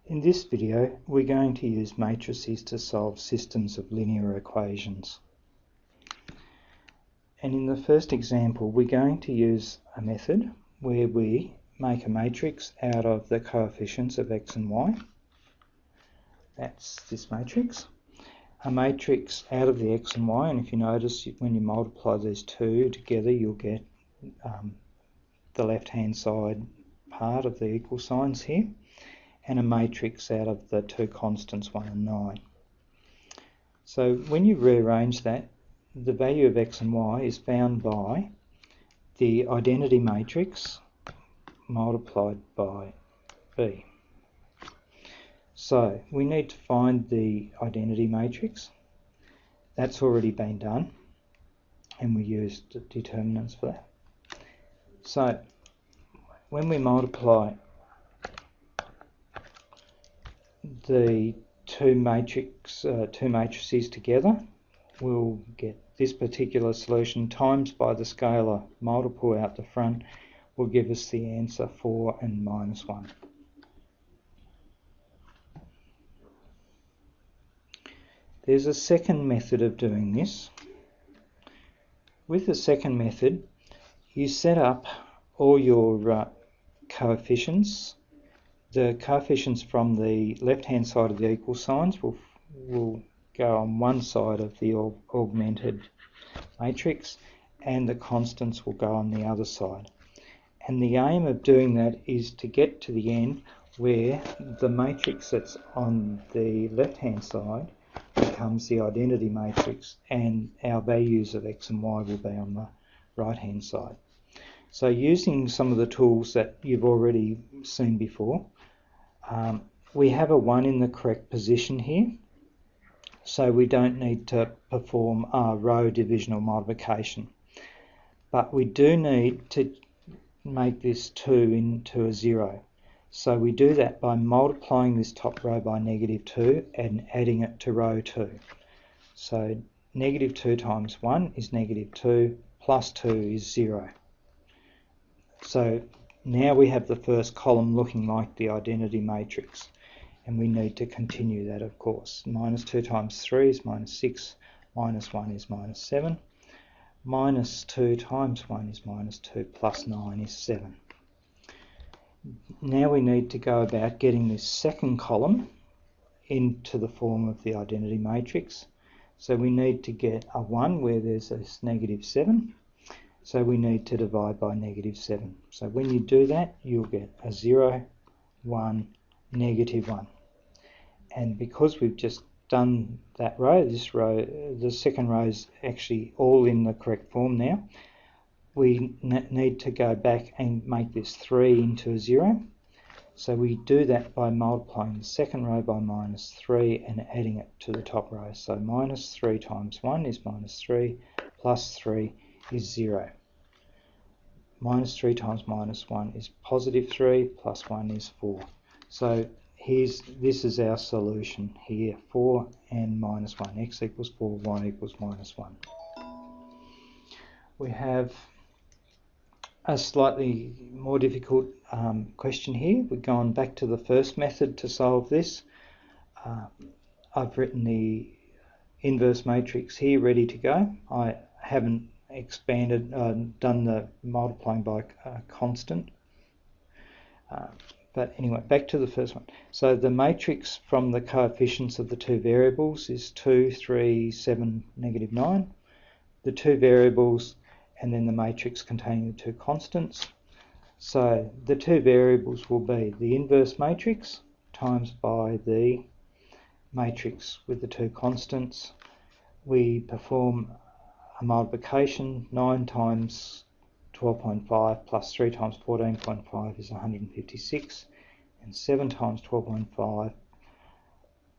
In this video, we're going to use matrices to solve systems of linear equations. And in the first example, we're going to use a method where we make a matrix out of the coefficients of x and y. That's this matrix. A matrix out of the x and y, and if you notice, when you multiply these two together, you'll get the left-hand side part of the equal signs here, and a matrix out of the two constants 1 and 9. So when you rearrange that, the value of x and y is found by the identity matrix multiplied by b. So we need to find the identity matrix. That's already been done, and we used determinants for that. So when we multiply the two matrices together, we'll get this particular solution times by the scalar multiple out the front will give us the answer 4 and minus 1. There's a second method of doing this. With the second method, you set up all your coefficients. The coefficients from the left-hand side of the equal signs will go on one side of the augmented matrix, and the constants will go on the other side. And the aim of doing that is to get to the end where the matrix that's on the left-hand side becomes the identity matrix, and our values of x and y will be on the right-hand side. So using some of the tools that you've already seen before, we have a 1 in the correct position here, so we don't need to perform a row divisional multiplication. But we do need to make this 2 into a 0. So we do that by multiplying this top row by -2 and adding it to row 2. So -2 times 1 is -2, plus 2 is 0. So now we have the first column looking like the identity matrix, and we need to continue that, of course. -2 times 3 is -6, minus 1 is -7, -2 times 1 is -2, plus 9 is 7. Now we need to go about getting this second column into the form of the identity matrix. So we need to get a 1 where there's this -7. So we need to divide by -7. So when you do that, you'll get a 0, 1, -1. And because we've just done that row, this row, the second row is actually all in the correct form now, we need to go back and make this 3 into a 0. So we do that by multiplying the second row by -3 and adding it to the top row. So -3 times 1 is -3, plus 3 is 0. -3 times -1 is +3, plus 1 is 4. So this is our solution here, 4 and -1. X equals 4, y equals -1. We have a slightly more difficult question here. We've gone back to the first method to solve this. I've written the inverse matrix here ready to go. I haven't expanded, done the multiplying by a constant. But anyway, back to the first one. So the matrix from the coefficients of the two variables is 2, 3, 7, -9. The two variables, and then the matrix containing the two constants. So the two variables will be the inverse matrix times by the matrix with the two constants. We perform a multiplication. 9 times 12.5 plus 3 times 14.5 is 156, and 7 times 12.5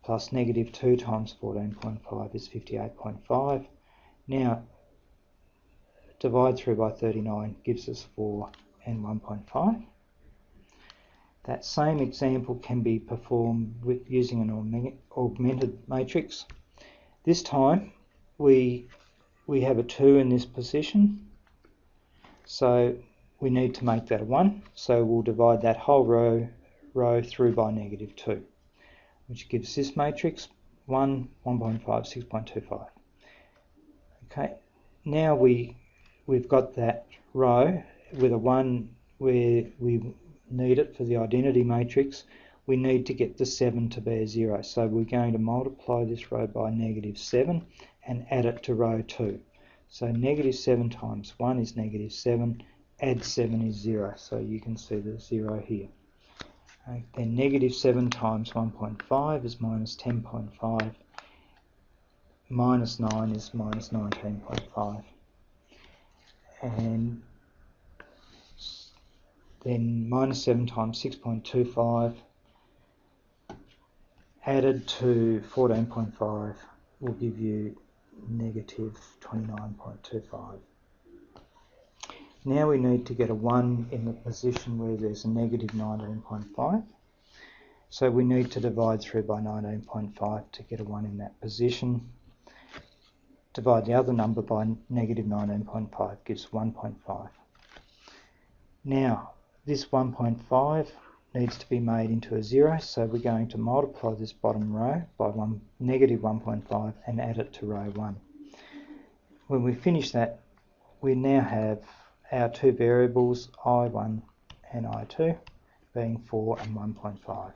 plus -2 times 14.5 is 58.5. Now divide through by 39 gives us 4 and 1.5. That same example can be performed with using an augmented matrix. This time we have a 2 in this position, so we need to make that a 1. So we'll divide that whole row through by -2. which gives this matrix 1, 1.5, 6.25. Okay, now we've got that row with a 1 where we need it for the identity matrix. We need to get the 7 to be a 0. So we're going to multiply this row by -7 and add it to row 2. So -7 times 1 is -7, add 7 is 0. So you can see the 0 here. Then -7 times 1.5 is -10.5. -9 is -19.5. And then -7 times 6.25 added to 14.5 will give you -29.25. Now we need to get a 1 in the position where there's a -19.5. So we need to divide through by 19.5 to get a 1 in that position. Divide the other number by -19.5 gives 1.5. Now this 1.5 needs to be made into a 0, so we're going to multiply this bottom row by -1.5 and add it to row 1. When we finish that, we now have our two variables, I1 and I2, being 4 and 1.5.